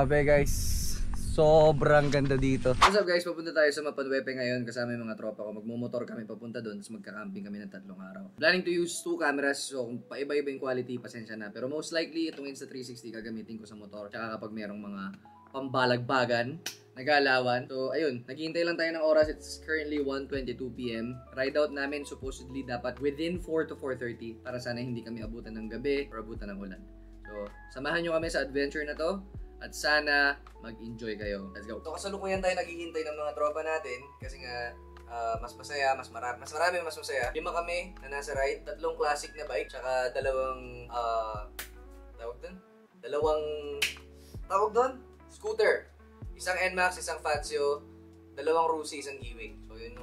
Grabe guys, sobrang ganda dito. What's up guys, papunta tayo sa Mapanwepe ngayon kasama yung mga tropa ko. Magmumotor kami papunta doon, tapos magka-camping kami ng 3 araw. Planning to use 2 cameras, so kung paiba-iba yung quality, pasensya na. Pero most likely, itong Insta360 gagamitin ko sa motor. Tsaka kapag merong mga pambalagbagan, nagalawan. So ayun, naghihintay lang tayo ng oras. It's currently 1:22 PM. Ride out namin supposedly dapat within 4 to 4:30 para sana hindi kami abutan ng gabi or abutan ng ulan. So, samahan nyo kami sa adventure na to at sana mag-enjoy kayo. Let's go. So, kasalukuyan tayo naghihintay ng mga tropa natin kasi nga mas masaya, mas marami, mas masaya. 5 kami na nasa ride, 3 classic na bike, tsaka tawag doon? Scooter. Isang NMAX, isang Fazio, 2 Rusi, isang E-Way. So, yun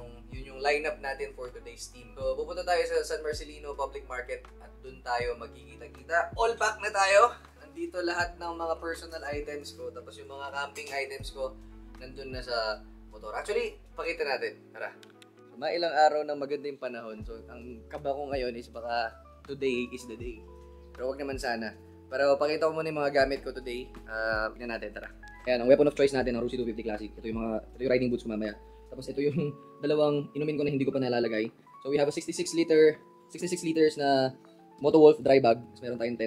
yung lineup natin for today's team. So, pupunta tayo sa San Marcelino Public Market at doon tayo magkikita-kita. All pack na tayo. Nandito lahat ng mga personal items ko. Tapos yung mga camping items ko, nandun na sa motor. Actually, pakita natin. Tara. So, ilang araw ng magandang panahon. So, ang kaba ko ngayon is baka today is the day. Pero wag naman sana. Pero pakita ko muna yung mga gamit ko today. Tignan natin, tara. Ayan, ang weapon of choice natin, ang Rusi 250 Classic. Ito yung riding boots ko mamaya. Tapos ito yung 2 inumin ko na hindi ko pa nalalagay. So we have a 66 liters na Motowolf dry bag. Tapos meron tayong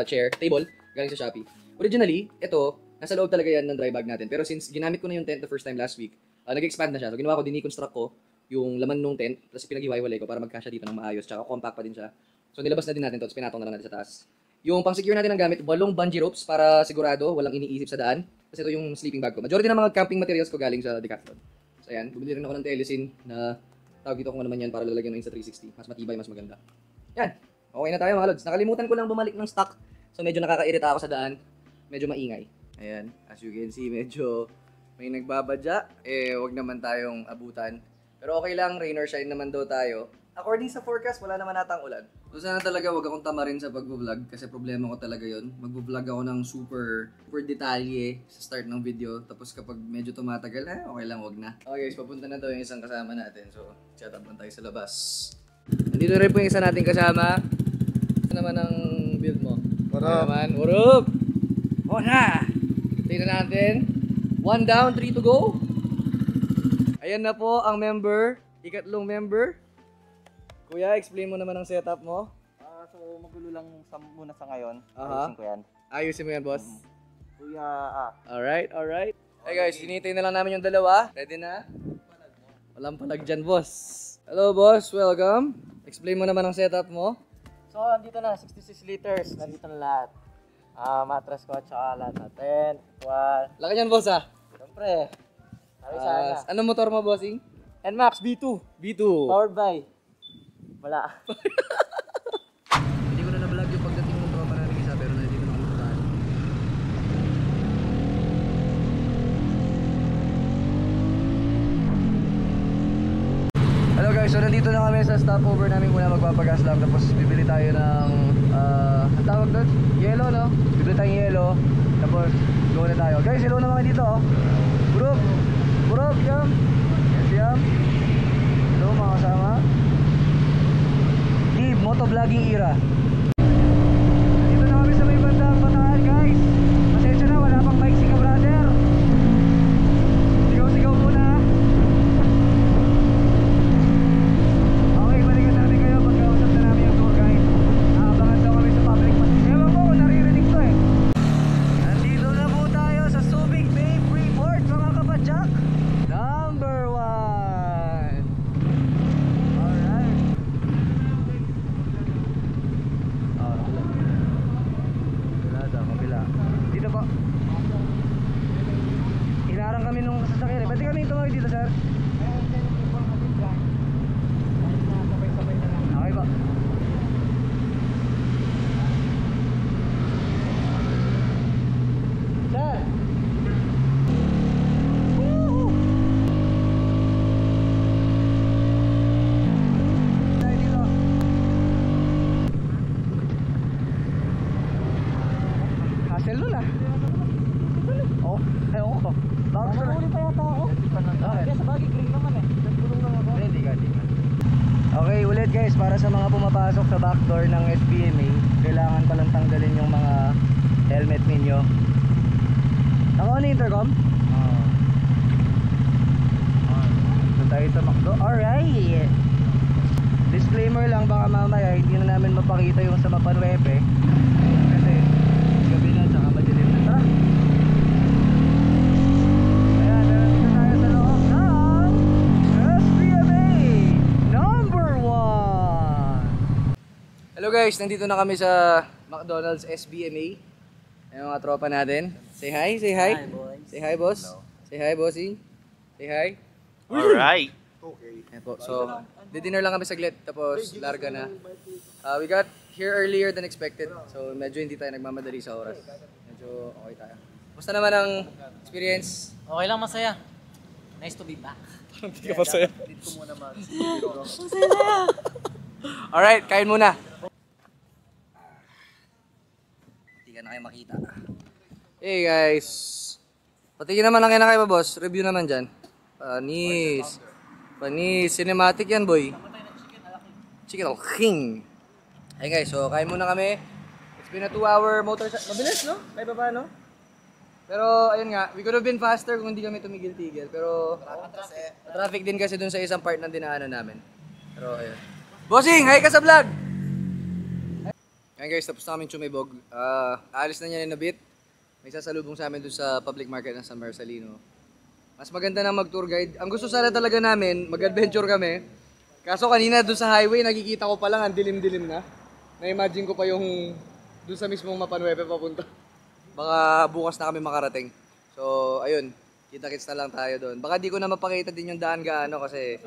chair, table, galing sa Shopee. Originally, ito, nasa loob talaga yan ng dry bag natin. Pero since ginamit ko na yung tent the first time last week, nag-expand na siya. So ginawa ko, diniconstruct ko yung laman ng tent, tapos pinag-iwalay ko para magkasya dito ng maayos. Tsaka compact pa din siya. So nilabas na din natin ito, tapos pinatong na lang natin sa taas. Yung pang-secure natin ng gamit, 8 bungee ropes para sigurado, walang iniisip sa daan. Kasi ito yung sleeping bag ko. Majority ng mga camping materials ko galing sa Decathlon. So ayan, bumili rin ako ng Telesin na tawag dito kung ano naman yan para lalagyan ng Insta360. Mas matibay, mas maganda. Yan, okay na tayo mga lods. Nakalimutan ko lang bumalik ng stock. So medyo nakakairita ako sa daan. Medyo maingay. Ayan, as you can see, medyo may nagbabadya. Wag naman tayong abutan. Pero okay lang, rain or shine naman daw tayo. According sa forecast, wala naman natang ulan. So sana talaga wag akong tamarin sa pag-vlog kasi problema ko talaga yon. Mag-vlog ako ng super detalye sa start ng video. Tapos kapag medyo tumatagal, okay lang, wag na. Okay guys, papunta na daw yung isang kasama natin. So, chat up tayo sa labas. Nandito rin po yung isa nating kasama. Ito naman ang build mo. Naman, urup! O na! Tingnan natin. 1 down, 3 to go. Ayan na po ang member. Ikatlong member. Kuya, explain mo naman ang setup mo. So magulo lang muna sa ngayon. Ayusin ko yan. Ayusin mo yan, boss. Kuya, Alright. Hey guys, hinihintay na lang namin yung 2. Ready na? Walang palag dyan, boss. Hello, boss. Welcome. Explain mo naman ang setup mo. So, andito na, 66 liters. Nandito na lahat. Mattress ko at saka lahat natin. Laki yan, boss, ah. Siyempre. Sana. Anong motor mo, bossing? NMAX B2. B2. Powered by. Wala. Hindi ko na na-vlog yung pagdating ng tropa namin isa pero nandito na kami sa Hello guys, so nandito na kami sa stopover namin muna, magpapagas lang tapos bibili tayo ng ang tawag doon? Yellow, no? Bibili tayong yellow tapos go na tayo. Guys, hello na mga dito, oh. Buruk, yam. Yes, yam. Hello mga kasama. Motovlogging era. Dito na kami sa may bandang Bataan, guys. Pasensya na, wala pang mic si ka brother. Sigaw-sigaw muna. Okay, balikan natin kayo pagkausap na namin yung tour guide. Nakabangan daw kami sa public bus. Ewan ko, naririnig to eh. Nandito na po tayo sa Subic Bay Freeport, mga kapadyak. Number 1. Alright. Dito po. Hinarang kami nung sasakyan. Pwede kami tumawag dito, sir? Okay po. Sir! Woo! Tayo dito. Hassle nun ah. Oh, ayaw ko. Bakit sa Nakahuli pa yata ako. Kaya sa bagay, green naman eh. Nagpulong lang ako. Hindi ka. Okay, ulit guys, para sa mga pumapasok sa backdoor ng SPMA, kailangan palang tanggalin yung mga helmet ninyo. Ako ano intercom? Doon tayo sa McDo. Alright! Disclaimer lang, baka mamaya hindi na namin mapakita yung sa Mapanwepe. Kasi gabi na, tsaka madilim na. Tara! Ayan, nandito tayo sa loob ng SBMA number 1. Hello guys, nandito na kami sa McDonald's SBMA. Ayan mga tropa natin. Say hi, say hi. Hi, boys. Say hi, boss. Say hi, bossing. Say hi. Alright. Ayan po. So, dinner lang kami saglit, tapos larga na. We got here earlier than expected. So, medyo hindi tayo nagmamadali sa oras. Medyo okay tayo. Basta naman ang experience? Okay lang, masaya. Nice to be back. Hindi ka masaya. Dito muna Alright, kain muna. Hindi ka na kayo makita. Hey guys. Patingin naman lang yan na kayo boss. Review naman dyan. Panis. Panis. Cinematic yan boy. Chicken al king. Hey guys, so kain muna kami. It's been a 2-hour motorcycle. Mabilis no? May baba no? Pero ayun nga, we could have been faster kung hindi kami tumigil-tigil. Pero traffic din kasi dun sa isang part ng dinaanan namin. Pero ayun. Bossing, hi ka sa vlog! Ayun guys, tapos na kami Chumibog. Aalis na niya in a bit. May sasalubong sa amin dun sa public market ng San Marcelino. Mas maganda na mag-tour guide. Ang gusto sana talaga namin, mag-adventure kami. Kaso kanina dun sa highway, nakikita ko pa lang ang dilim-dilim na. Na-imagine ko pa yung dun sa mismong Mapanwepe papunta. Baka bukas na kami makarating. So, ayun. Kita-kits na lang tayo doon. Baka di ko na mapakita din yung daan gaano kasi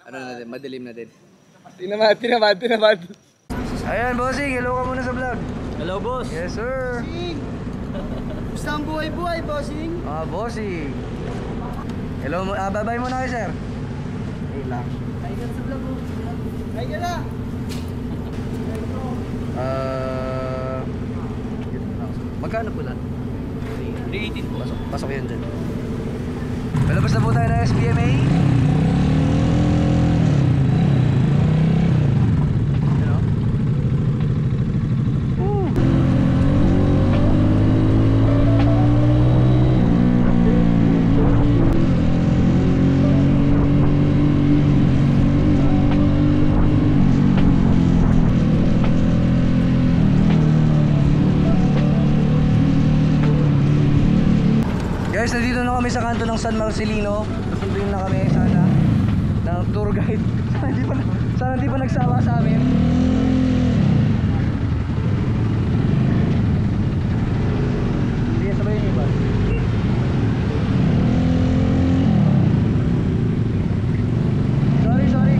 ano na din, madilim na din. Tinamad. Ayan, bossing. Hello ka muna sa vlog. Hello, boss. Yes, sir. Gusto ang buhay-buhay, bossing? Bossing. Hello, bye-bye muna kayo, sir. Hey lang. Ay ka sa vlog mo. Ay ka na. Magkano pula? 318 po. Pasok yan dyan. Malabas na po tayo ng SBMA. Hello? Guys, nandito na kami sa kanto ng San Marcelino. Susunduin na kami sana ng tour guide. Sana hindi pa nagsawa sa amin. Hindi sabay yung iba. Sorry.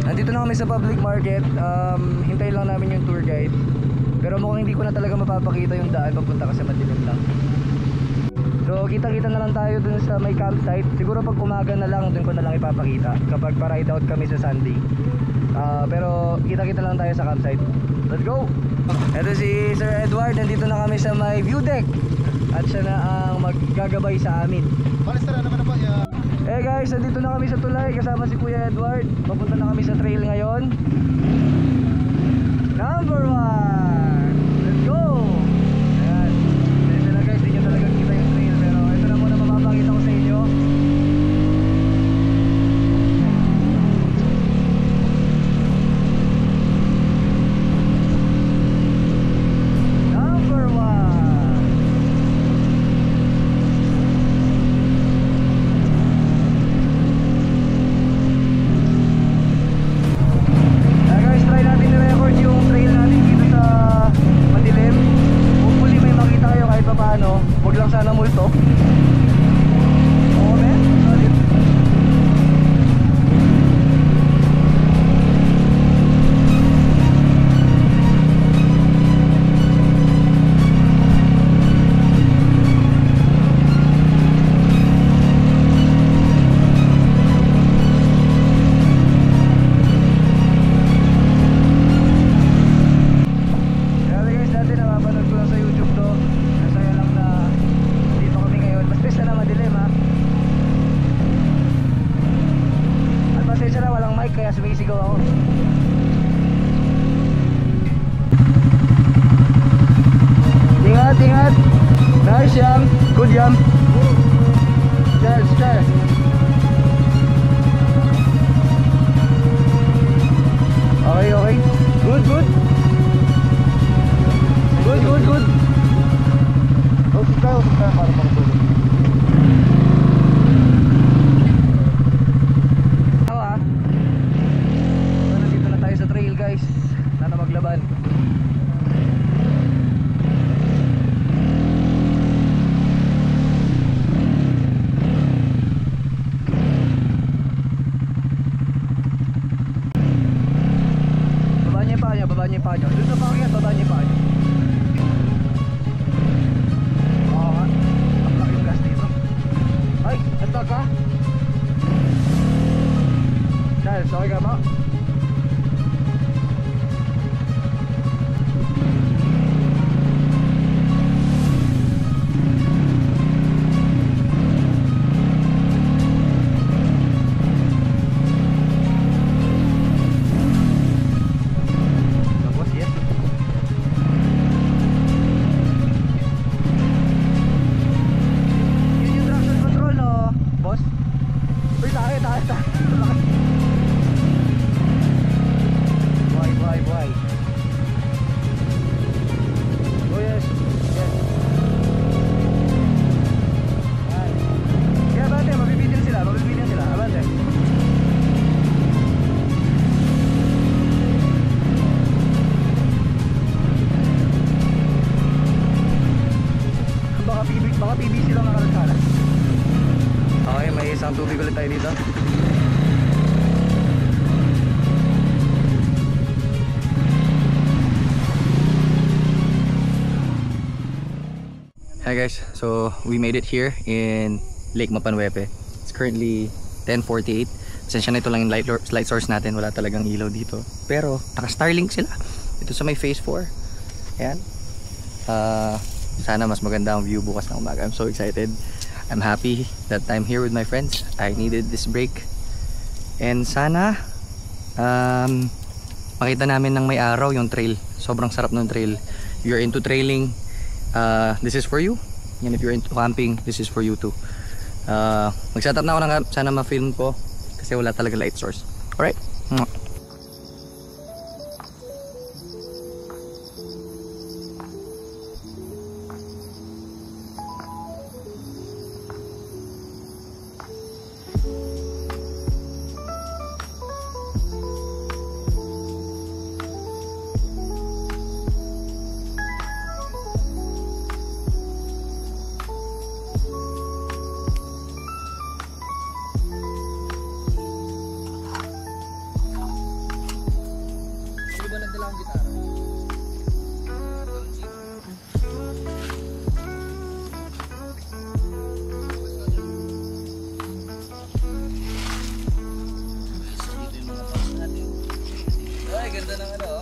Nandito na kami sa public market. Hintayin lang namin yung tour guide. Pero mukhang hindi ko na talaga mapapakita yung daan papunta kasi madilim lang. So kita-kita na lang tayo dun sa may campsite. Siguro pag umaga na lang dun ko na lang ipapakita kapag pa-ride out kami sa Sunday. Pero kita-kita lang tayo sa campsite. Let's go! Ito si Sir Edward. Nandito na kami sa may view deck. At siya na ang maggagabay sa amin. Eh guys, nandito na kami sa tulay kasama si Kuya Edward. Papunta na kami sa trail ngayon. Number 1! Let's go! Ayan. Dito na guys, di nyo talaga kita yung trail. Pero ito na muna mapapakita ko sa inyo. Number 1! Guys, try natin i-record yung trail natin dito sa Ingat, ingat. Nice jump. Good jump. Charles, Charles. Okay, okay. Good, good. Good, good, good. Usap tayo para makatulog. Nandito na tayo sa trail guys. Sana maglaban. Baba niya yung paa niya, baba niya yung paa niya. Doon sa paakyat, baba niya yung paa niya. Oo nga. Ang laki yung gas dito. Ay, nagtag ka? Charles, okay ka ba? Tapos, yes. Yun yung traction control, no? Boss? Uy, tayo. Buhay. Oh yes. Yes. Ay. Kaya abante, mabibitin sila. Abante. Baka PBC lang nakalagkala. Okay, may isang tubig ulit tayo dito. Hi guys, so we made it here in Lake Mapanwepe. It's currently 10:48. Pasensya na, ito lang yung light source natin. Wala talagang ilaw dito. Pero naka-Starlink sila. Ito sa may phase 4. Ayan. Sana mas maganda ang view bukas na umaga. I'm so excited. I'm happy that I'm here with my friends. I needed this break. And sana makita namin ng may araw yung trail. Sobrang sarap ng trail. If you're into trailing, this is for you. And if you're into camping, this is for you too. Mag-setup na ako ng sana ma-film ko kasi wala talaga light source. Alright. Ganda ng ano.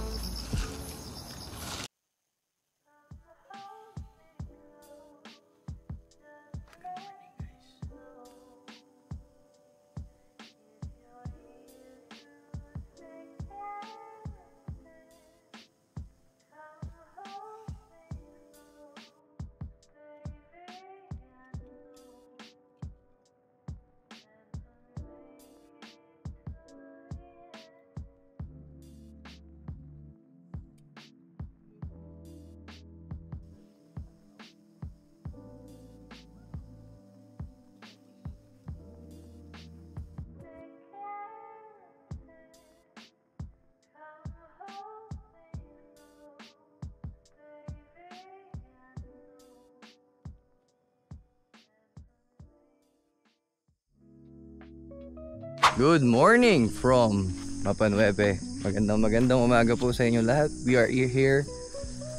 Good morning from Mapanwepe. Magandang umaga po sa inyo lahat. We are here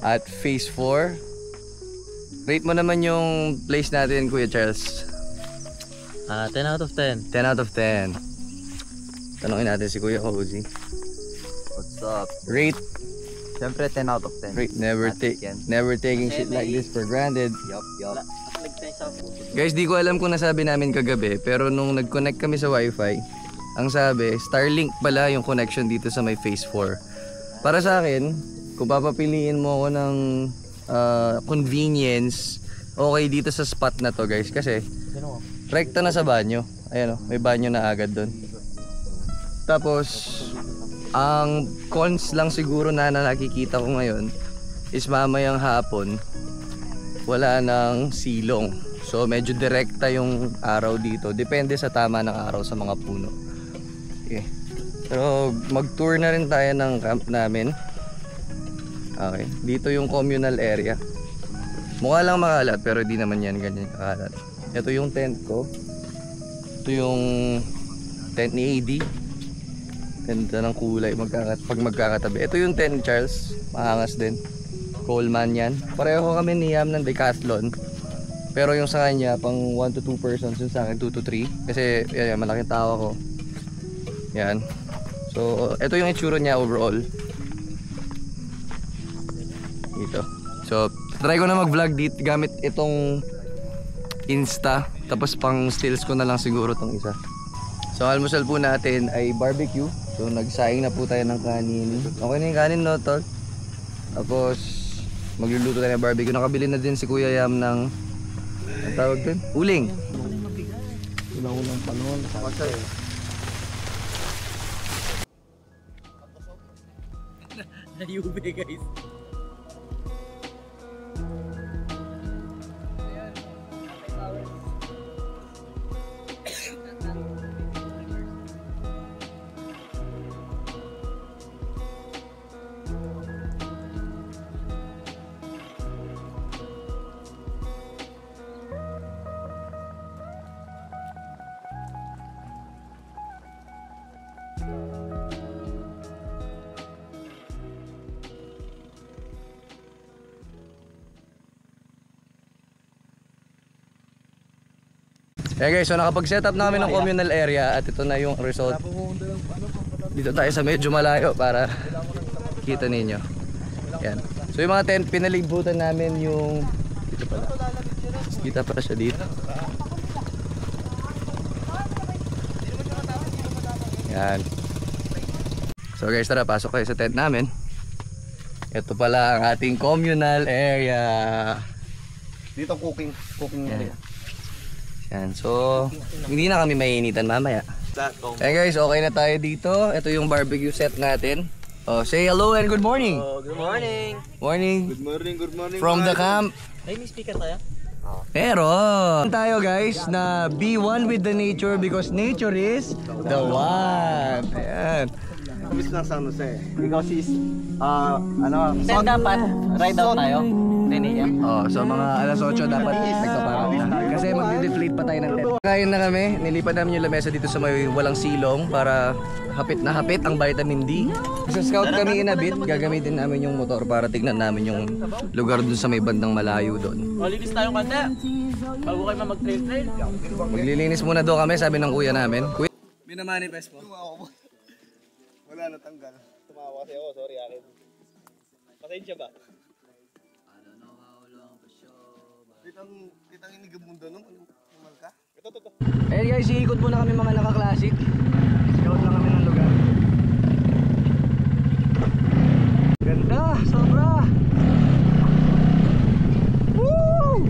at Phase 4. Rate mo naman yung place natin, Kuya Charles. 10 out of 10. 10 out of 10. Tanungin natin si Kuya Cozy. What's up? Rate. Siyempre 10 out of 10. Rate. Never taking shit like this for granted. Yup. Guys, di ko alam kung nasabi namin kagabi, pero nung nag-connect kami sa wifi, ang sabi, Starlink pala yung connection dito sa may Phase 4. Para sa akin, kung papapiliin mo ako ng convenience, okay dito sa spot na to guys. Kasi rekta na sa banyo. Ayan o, may banyo na agad doon. Tapos ang cons lang siguro na nakikita ko ngayon is mamayang hapon wala nang silong. So medyo direkta yung araw dito. Depende sa tama ng araw sa mga puno. Okay. Pero mag-tour na rin tayo ng camp namin. Okay. Dito yung communal area. Mukha lang makalat pero di naman yan ganyan kakalat. Ito yung tent ko. Ito yung tent ni AD. Ganda ng kulay pag magkakatabi. Ito yung tent ni Charles. Maangas din. Coleman yan. Pareho kami ni Yam ng Decathlon. Pero yung sa kanya pang 1 to 2 persons, yung sa akin 2 to 3. Kasi yan, malaking tao ko. Yan. So ito yung itsura niya overall. Dito. So try ko na mag-vlog dito gamit itong Insta. Tapos pang stills ko na lang siguro tong isa. So almusal po natin ay barbecue. So nagsaing na po tayo ng kanin. Okay na yung kanin, no, tol? Tapos magluluto tayo ng barbecue. Nakabili na din si Kuya Yam ng ang tawag din? Uling. Unang panahon. Nayube guys. Yeah guys, so nakapag-set up namin ng communal area at ito na yung result. Dito tayo sa medyo malayo para kita ninyo. Yan. So yung mga tent, pinalibutan namin yung dito pala. Kita pala siya dito. Yan. So guys, tara, pasok kayo sa tent namin. Ito pala ang ating communal area. Dito cooking area. Yan, so hindi na kami maiinitan mamaya. Hey guys, okay na tayo dito. Ito yung barbecue set natin. Oh, say hello and good morning. Oh, good morning. Morning. Good morning. From the camp. Ay, may speaker tayo? Pero tayo guys na be one with the nature because nature is the one. Ayan. Miss ng San Jose. Ikaw sis, Saan dapat? Ride out tayo? 10 AM? Oh, so mga alas 8 dapat nagpaparap na. Kasi magde-deflate pa tayo ng tent. Kain na kami, nilipat namin yung lamesa dito sa may walang silong para hapit na hapit ang vitamin D. Sa scout kami inabit, gagamitin namin yung motor para tignan namin yung lugar dun sa may bandang malayo doon. Malinis tayong kanta. Bago kayo mag-trail-trail. Maglilinis muna doon kami, sabi ng kuya namin. Kuya, minamanifest mo. wala natanggal. Tumawa kasi ako, sorry akin. Pasensya ba? Kitang inigab mundo nung kumal ka? Ito. Ayun guys, iikot muna kami mga naka-classic. Scout lang kami ng lugar. Ganda, sobra! Woo!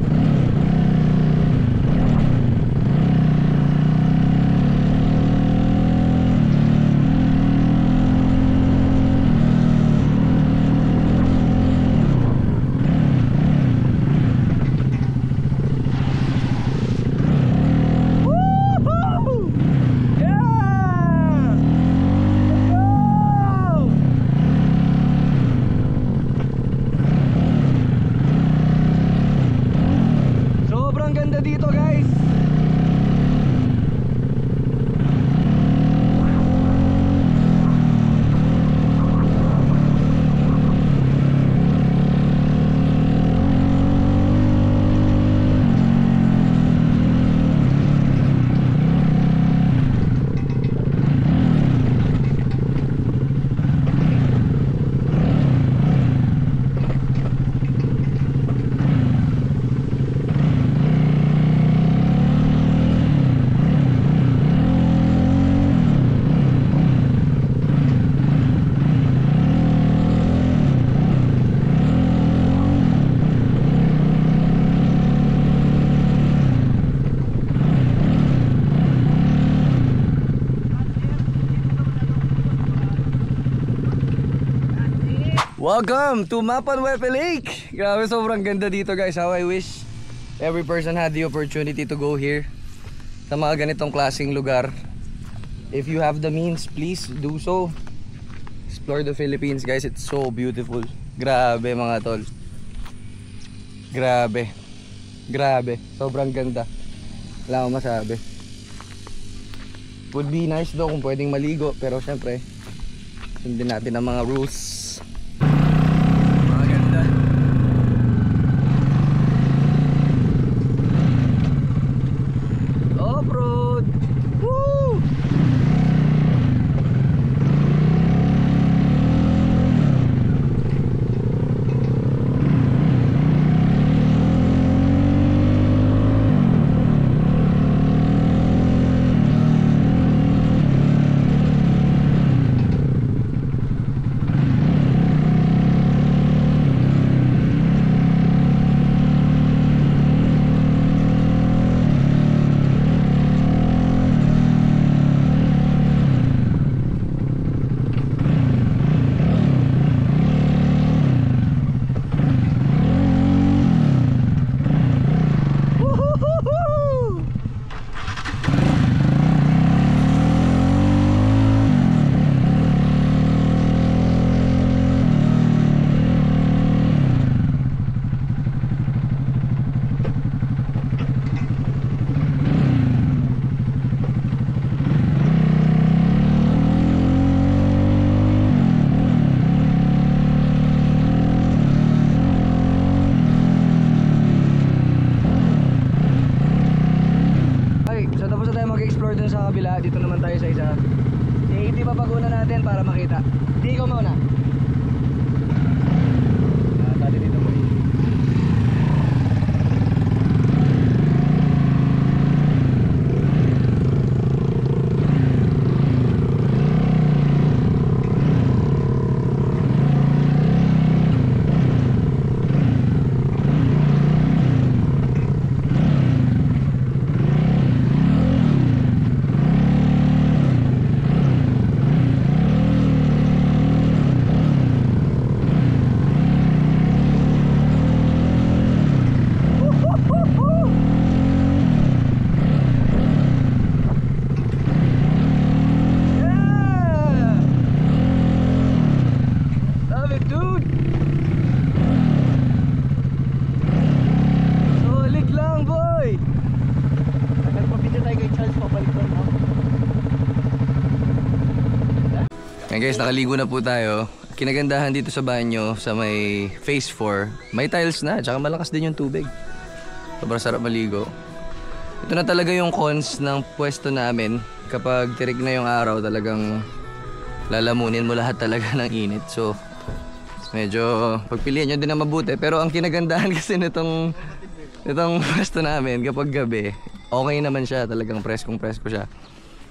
Welcome to Mapan Wepe Lake! Grabe, sobrang ganda dito guys. How I wish every person had the opportunity to go here sa mga ganitong klaseng lugar. If you have the means, please do so. Explore the Philippines guys, it's so beautiful. Grabe mga tol. Grabe. Grabe, sobrang ganda. Wala akong masabi. Would be nice though kung pwedeng maligo, pero syempre sundin natin ang mga rules. Maganda. Off-road. Woo! Mag-explore dun sa kabila, dito naman tayo sa isa. Hindi pa pag-una natin para makita. Hindi ko mauna. Tali dito po. Guys, nakaligo na po tayo. Kinagandahan dito sa banyo sa may phase 4, may tiles na, tsaka malakas din yung tubig. Sobrang sarap maligo. Ito na talaga yung cons ng pwesto namin. Kapag tirik na yung araw, talagang lalamunin mo lahat talaga ng init. So medyo pagpilian nyo din na mabuti. Pero ang kinagandahan kasi nitong pwesto namin, kapag gabi, okay naman siya, talagang preskong-presko siya.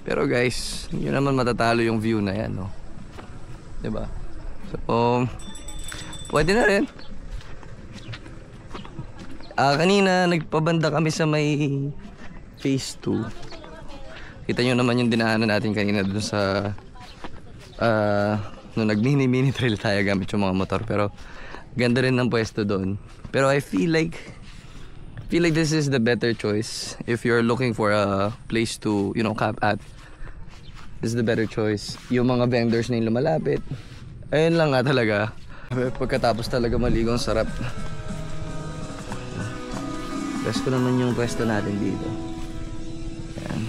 Pero guys, yun naman matatalo yung view na yan, no? Diba? So, pwede na rin. Kanina, nagpabanda kami sa may phase 2. Kita nyo naman yung dinaanan natin kanina dun sa nung nag-mini trail tayo gamit yung mga motor. Pero, ganda rin ng pwesto doon. Pero I feel like this is the better choice if you're looking for a place to, you know, camp at. This is the better choice. Yung mga vendors na yung lumalapit, ayun lang nga talaga. Pagkatapos talaga maligo, ang sarap. Best ko naman yung pwesto natin dito. Ayan.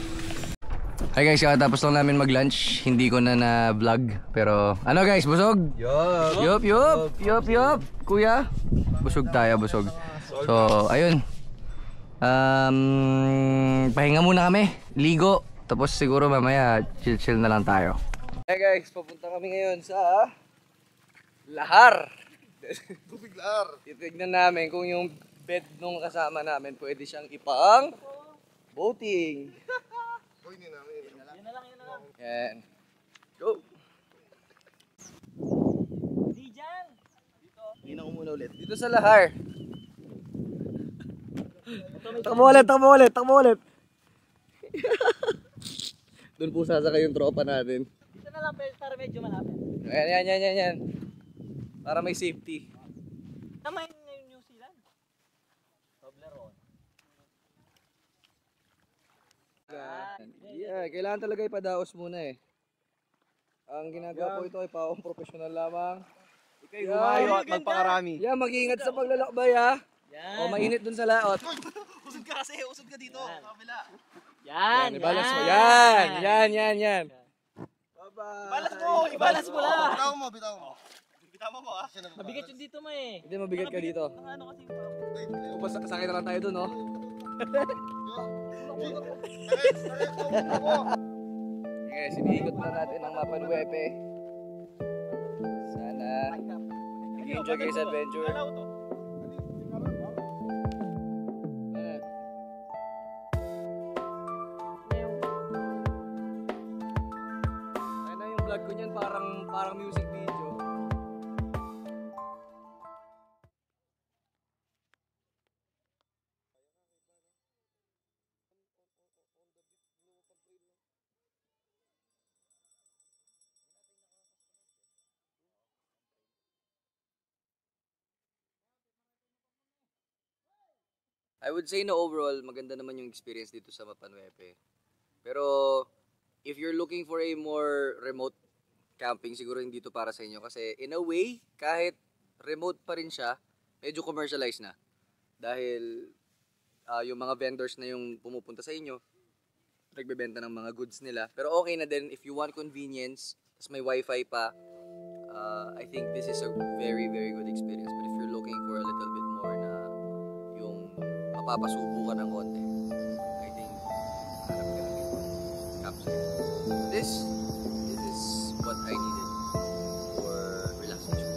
Hi guys, kakatapos lang namin mag-lunch. Hindi ko na na-vlog. Pero ano guys, busog? Yup! Kuya, busog tayo, busog. So, ayun. Pahinga muna kami, ligo. Tapos siguro mamaya chill na lang tayo. Hey guys, papunta kami ngayon sa Lahar. Tubig lahar. Titignan namin kung yung bed nung kasama namin pwede siyang ipang boating. Yun na lang. Yan. Go! Hina ko muna ulit. Dito sa Lahar. Takbo ulit. Doon po sasakay yung tropa natin. Dito na lang para medyo malapit. Yan. Para may safety. Tama yung New Zealand. Toblerone. Yeah, kailangan talaga ipadaos muna eh. Ang ginagawa po ito ay paong professional lamang. Ikay gumayo at magpakarami. Yeah, mag-iingat sa paglalakbay ha. Yan. O mainit dun sa laot. Usod ka kasi, usod ka dito. Kabila. Yan. Ibalance mo. Yan. Ibalance mo. Ibalance mo lang. Bitaw mo, bitaw mo. Bitaw mo ah. Mabigat yung dito mo eh. Hindi mabigat ka dito. Ano kasi yung Upos sakay na lang tayo dun, no? Okay, siniikot na natin ang Mapanwepe. Sana nag-enjoy kayo sa adventure. Ayun na yung vlog ko niyan, parang music video. I would say na overall, maganda naman yung experience dito sa Mapanwepe. Pero, if you're looking for a more remote camping, siguro hindi to para sa inyo. Kasi, in a way, kahit remote pa rin siya, medyo commercialized na. Dahil, yung mga vendors na yung pumupunta sa inyo, nagbebenta ng mga goods nila. Pero okay na din, if you want convenience, tas may wifi pa, I think this is a very, very good experience. But if you're looking for a little bit more na mapapasubo ka ng konti, I think hanap ka ng campsite. This is what I needed for relaxation.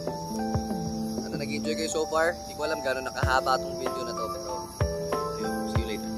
Sana nag-enjoy kayo so far. Hindi ko alam gano'n nakahaba itong video na to, pero see you later.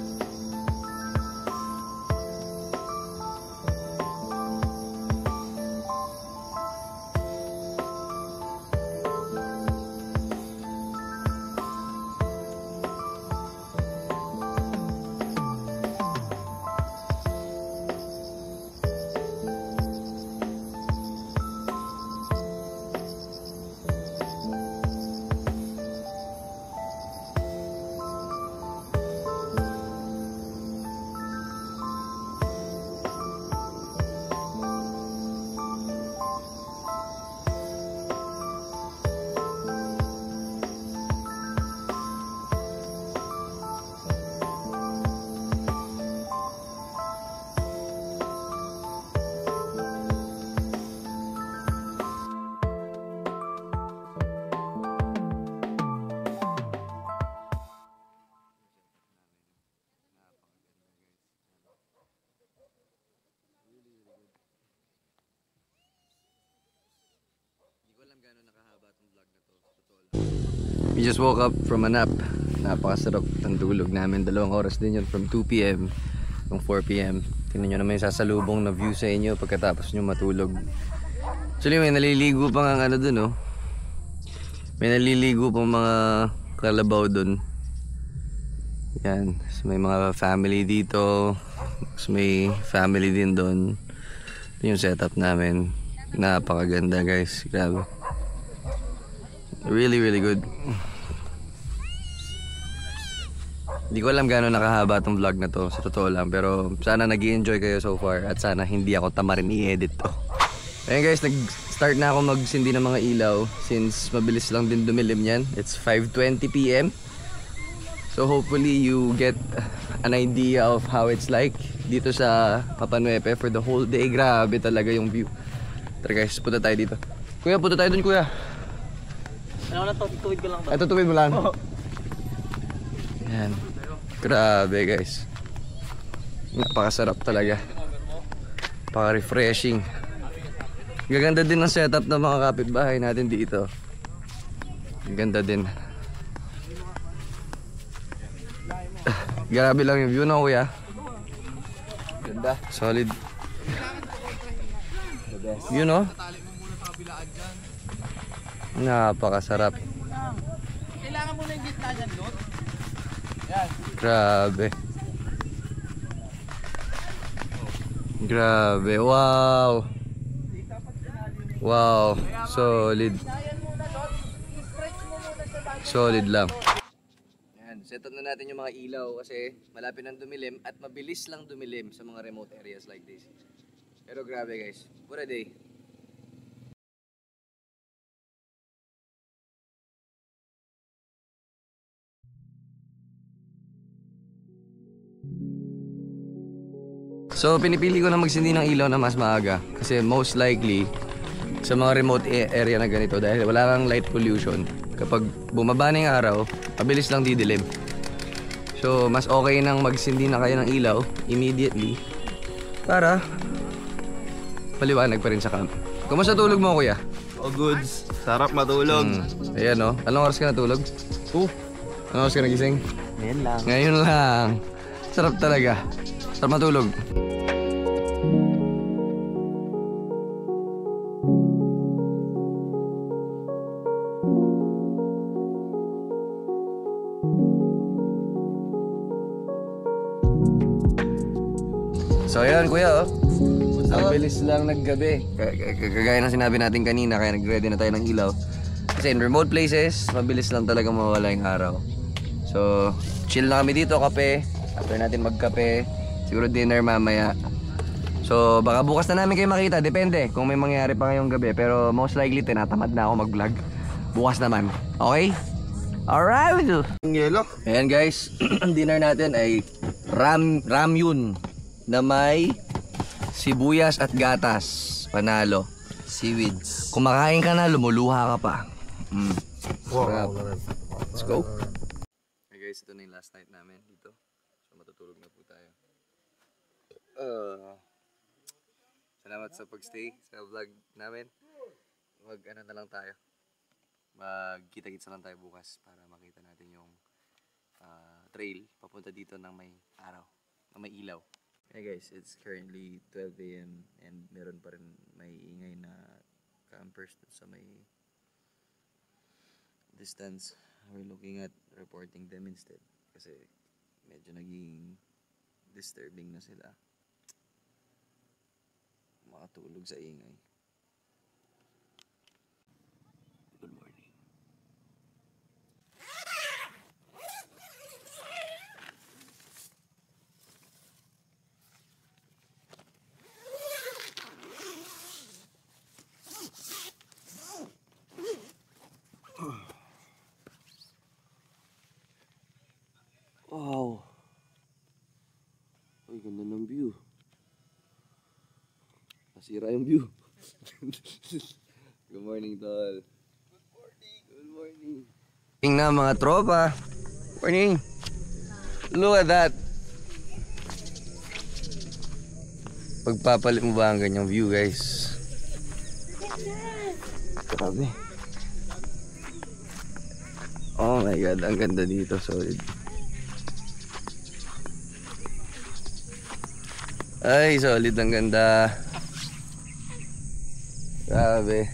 We just woke up from a nap. Napakasarap ng tulog namin. 2 oras din yun, from 2 p.m. hanggang 4 p.m. Tingnan nyo naman yung sasalubong na view sa inyo pagkatapos nyo matulog. Actually may naliligo pa nga ano dun, oh. May naliligo pa mga kalabaw dun. Yan. So, may mga family dito. So, may family din dun. Ito yung setup namin. Napakaganda guys. Grabe. Really, really good. Hindi ko alam gaano nakahaba tong vlog na to, sa totoo lang. Pero sana nag-i-enjoy kayo so far. At sana hindi ako tamarin i-edit to. Ayun guys, nag-start na ako magsindi ng mga ilaw. Since mabilis lang din dumilim yan. It's 5:20 p.m. So hopefully you get an idea of how it's like dito sa Mapanwepe for the whole day. Grabe talaga yung view. Tara guys, punta tayo dito. Kuya, punta tayo dun kuya. Ano na to? Tuwid ko lang ba? Ito, tuwid mo lang. Yan. Grabe guys. Napakasarap talaga. Napaka-refreshing. Gaganda din ang setup ng mga kapitbahay natin dito. Ganda din. Grabe lang yung view na kuya. Ganda. Solid. You know? Napakasarap. Kailangan mo na yung gitna dyan, Lot. Grabe. Grabe. Wow. Wow. Solid. Solid lang. Yan, set up na natin yung mga ilaw kasi malapit ng dumilim at mabilis lang dumilim sa mga remote areas like this. Pero grabe guys, what a day. So pinipili ko na magsindi ng ilaw na mas maaga kasi most likely sa mga remote area na ganito dahil wala kang light pollution, kapag bumaba na yung araw, mabilis lang didilim. So mas okay nang magsindi na kayo ng ilaw immediately para paliwanag pa rin sa camp. Kumusta tulog mo, kuya? Oh, goods. Sarap matulog. Ayan o. Anong oras ka natulog? 2. Anong oras ka nagising? Ngayon lang. Ngayon lang. Sarap talaga. Sarap matulog. So ayan kuya, ang bilis lang naggabi. Kagaya ng sinabi natin kanina, kaya nag-ready na tayo ng ilaw. Kasi in remote places, mabilis lang talaga mawala yung araw. So chill na kami dito, kape. After natin magkape, siguro dinner mamaya. So baka bukas na namin kayo makita, depende kung may mangyayari pa ngayong gabi. Pero most likely tinatamad na ako mag-vlog bukas naman. Okay? Alright! Ang yelo. Ayan guys, ang dinner natin ay ramyun na may sibuyas at gatas. Panalo. Seaweeds. Kumakain ka na, lumuluha ka pa. Wow. Let's go. Hey guys, ito na yung last night namin dito. So matutulog na po tayo. Salamat sa pagstay sa vlog namin. Mag-ano na lang tayo. Magkita-kitsa lang tayo bukas para makita natin yung trail papunta dito ng may araw, ng may ilaw. Hey guys, it's currently 12 AM and meron pa rin may ingay na campers sa may distance. We're looking at reporting them instead kasi medyo naging disturbing na sila. Makatulog sa ingay. Good morning. Wow. Ay, ganda ng view. Nasira yung view. Good morning, tol. Good morning. Tingnan mga tropa. Morning. Look at that. Pagpapalit mo ba ang ganyang view, guys? Grabe. Oh my god, ang ganda dito, solid. Ay, solid, ang ganda. Grabe.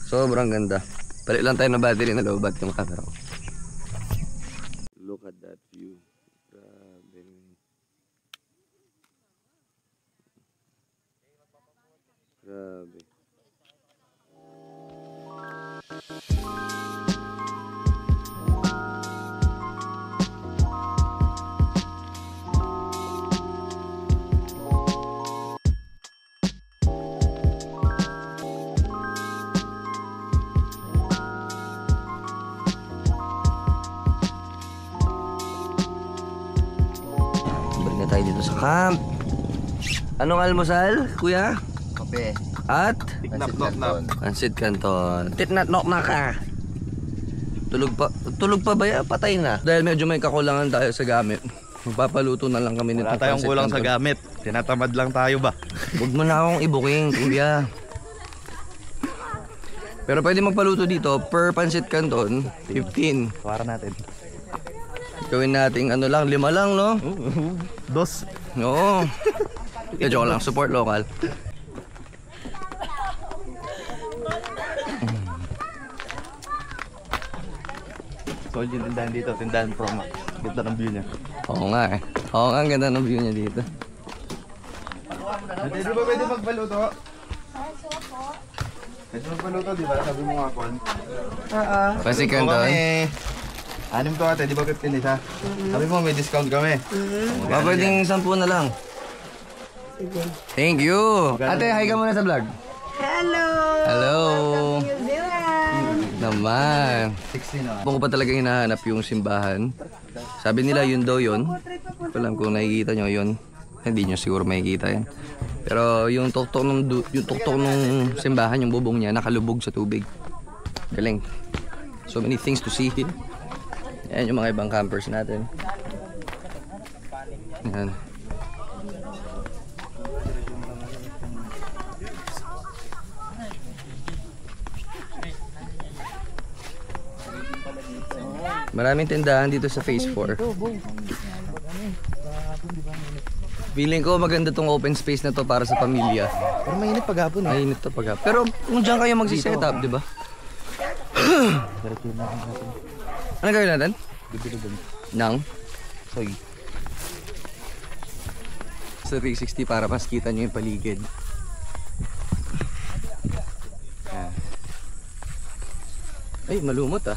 Sobrang ganda. Palit lang tayo ng battery na low-bat yung camera ko. Look at that view. Grabe. Grabe. Balik na tayo dito sa camp. Anong almusal, kuya? Kape. At? Knock. Pansit Canton. Titnat knock na ka. Tulog pa ba yan? Patay na. Dahil medyo may kakulangan tayo sa gamit. Magpapaluto na lang kami nito. Wala tayong kulang sa gamit. Tinatamad lang tayo ba? Huwag mo na akong ibuking, kuya. Pero pwede magpaluto dito per Pansit Canton, 15. Para natin. Gawin nating ano lang, 5 lang, no? Dos. Oo. Joke lang, support local. Solid yung tindahan dito. Tindahan from ganda ng view niya. Oo nga eh. Oo nga, ang ganda ng view niya dito. Hindi ba pwede magbaluto? Pwede magpaluto, di ba? Sabi mo nga, Paul. Pasikan Ito doon. kami. 6 to ate, di ba 15 isa? Sabi mo may discount kami. Pwedeng 10 na lang. Thank you. Ate, hi ka muna sa vlog. Hello! Hello. New Zealand! Naman. 16 na. Kung ko pa talaga hinahanap yung simbahan. Sabi nila yun daw yun. Alam kung nakikita nyo yun. Hindi nyo siguro makikita yan. Pero yung tuktok ng simbahan, yung bubong niya, nakalubog sa tubig. Galing. So many things to see here. Yan yung mga ibang campers natin. Yan. Maraming tindahan dito sa Phase 4. Feeling ko maganda tong open space na to para sa pamilya. Pero mainit paghapon eh. Mainit to pag. Pero kung diyan kayo magsi-set up, di ba? Ano gawin natin? Nang? Soy. Sa 360 para mas kita nyo yung paligid. Yan. Ay, malumot ah.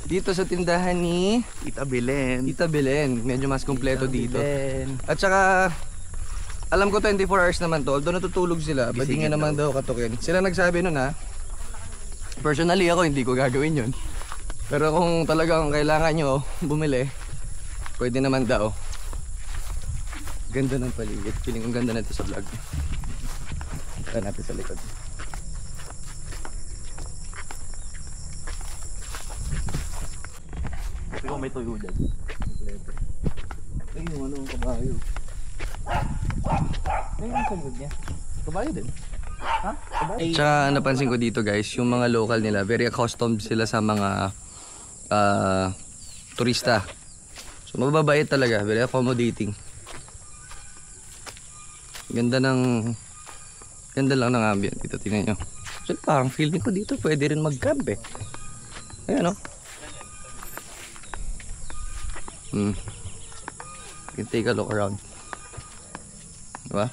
Dito sa tindahan ni Tita Belen. Tita Belen, medyo mas kumpleto dito. At saka alam ko 24 hours naman to. Although natutulog sila, pwede nga naman daw katukin. Sila nagsabi nun ha. Personally ako hindi ko gagawin yun. Pero kung talagang kailangan nyo bumili, pwede naman daw. Ganda ng paligid. Feeling kong ganda na ito sa vlog. Kaya natin sa likod. Ikaw may tuyo dyan. Ay, yung ano, kabayo. Ay, ang sagot niya. Kabayo din. Ha? Kabayo? Tsaka napansin ko dito guys, yung mga local nila, very accustomed sila sa mga turista. So mababait talaga, very accommodating. Ganda lang ng ambient dito, tingnan nyo. So parang feeling ko dito pwede rin mag-camp eh. Ayan o. You can take a look around. Diba?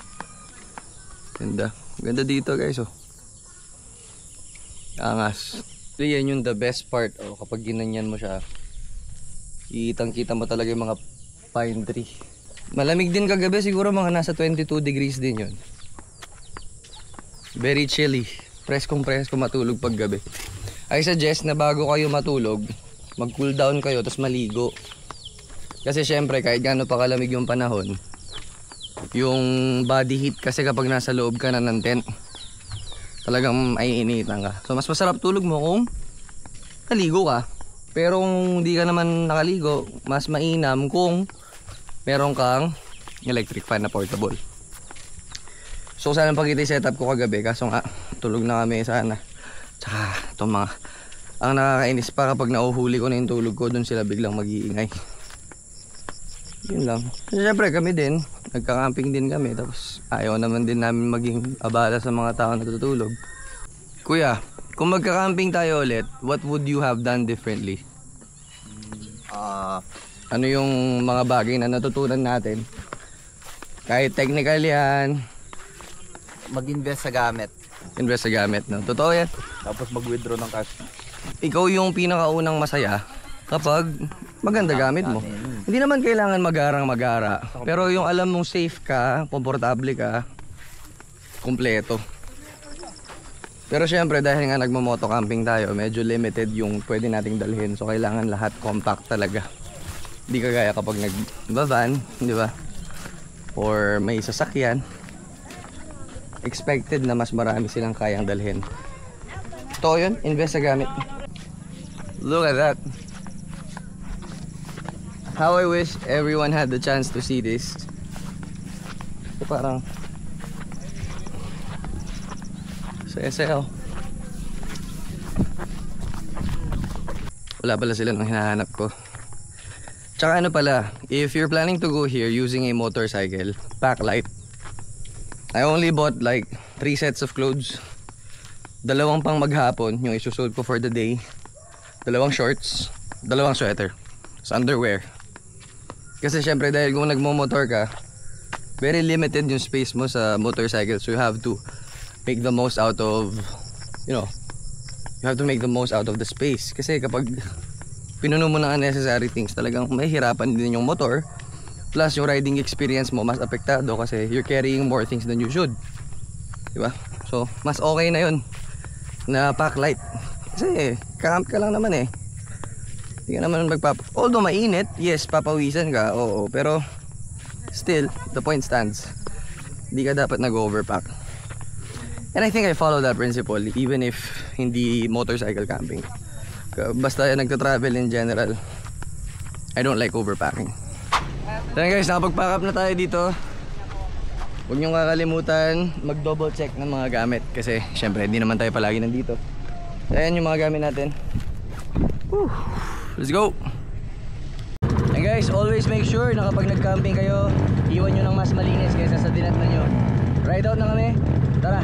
Ganda dito guys oh. Angas. So yan yung the best part oh, kapag ginanyan mo siya. Kitang-kita mo talaga yung mga pine tree. Malamig din kagabi, siguro mga nasa 22 degrees din yun. Very chilly. Preskong matulog pag gabi. I suggest na bago kayo matulog, mag cool down kayo tapos maligo. Kasi syempre kahit gaano pa kalamig yung panahon, yung body heat kasi kapag nasa loob ka na ng tent, talagang ay iniitan ka. So mas masarap tulog mo kung naligo ka. Pero kung hindi ka naman nakaligo, mas mainam kung meron kang electric fan na portable. So sana pagkita yung setup ko kagabi, kaso nga tulog na kami sana. Tsaka itong mga, ang nakakainis pa kapag nauhuli ko na yung tulog ko, doon sila biglang mag-iingay. Yun lang. Kasi syempre kami din, nagka-camping din kami, tapos ayaw naman din namin maging abala sa mga tao na tutulog. Kuya, kung magka-camping tayo ulit, what would you have done differently? Ano yung mga bagay na natutunan natin? Kahit technical yan, Mag-invest sa gamit. invest sa gamit, no? Totoo yan. Tapos mag-withdraw ng cash. Ikaw yung pinakaunang masaya kapag maganda gamit mo. Hindi naman kailangan magarang-magara. Pero yung alam mong safe ka, komportable ka, kumpleto. Pero syempre dahil nga nagmo-moto camping tayo, medyo limited yung pwede nating dalhin. So kailangan lahat compact talaga. Hindi kagaya kapag nag-van, di ba? Or may sasakyan. Expected na mas marami silang kayang dalhin. Ito yun, invest sa gamit. Look at that. How I wish everyone had the chance to see this. So parang saya-saya. Wala pala sila nang hinahanap ko. Tsaka ano pala, if you're planning to go here using a motorcycle, pack light. I only bought like 3 sets of clothes. 2 pang maghapon, yung isusuot ko for the day. 2 shorts, 2 sweater, sa underwear. Kasi syempre dahil kung nagmo-motor ka, very limited yung space mo sa motorcycle. So you have to make the most out of you know, you have to make the most out of the space. Kasi kapag pinuno mo ng unnecessary things, talagang mahihirapan din yung motor. Plus yung riding experience mo mas apektado kasi you're carrying more things than you should. Diba? So mas okay na yun na pack light. Kasi camp ka lang naman eh. Hindi ka naman although mainit, yes, papawisan ka, oo. Pero still, the point stands. Hindi ka dapat nag-overpack. And I think I follow that principle even if hindi motorcycle camping. Basta nagta-travel in general, I don't like overpacking. So guys, nakapag-pack up na tayo dito. Huwag niyong kakalimutan mag-double check ng mga gamit kasi syempre hindi naman tayo palagi nandito. So ayan yung mga gamit natin. Woo! Let's go! And guys, always make sure na kapag nag-camping kayo, iwan nyo ng mas malinis kaysa sa dinatnan nyo. Ride out na kami. Tara!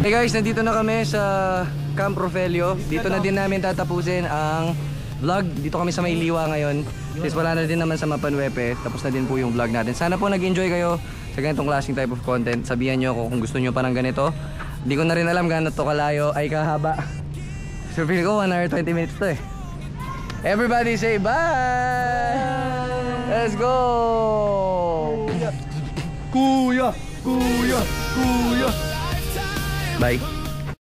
Hey guys, nandito na kami sa Camp Rofelio. Dito na din namin tatapusin ang vlog. Dito kami sa Mailiwa ngayon. Since wala na din naman sa Mapanwepe, tapos na din po yung vlog natin. Sana po nag-enjoy kayo sa ganitong klaseng type of content. Sabihan nyo ako kung gusto nyo pa ng ganito. Hindi ko na rin alam gaano to kalayo ay kahaba. So feel ko 1 hour 20 minutes to eh. Everybody say bye! Let's go! Kuya! Kuya! Kuya! Bye!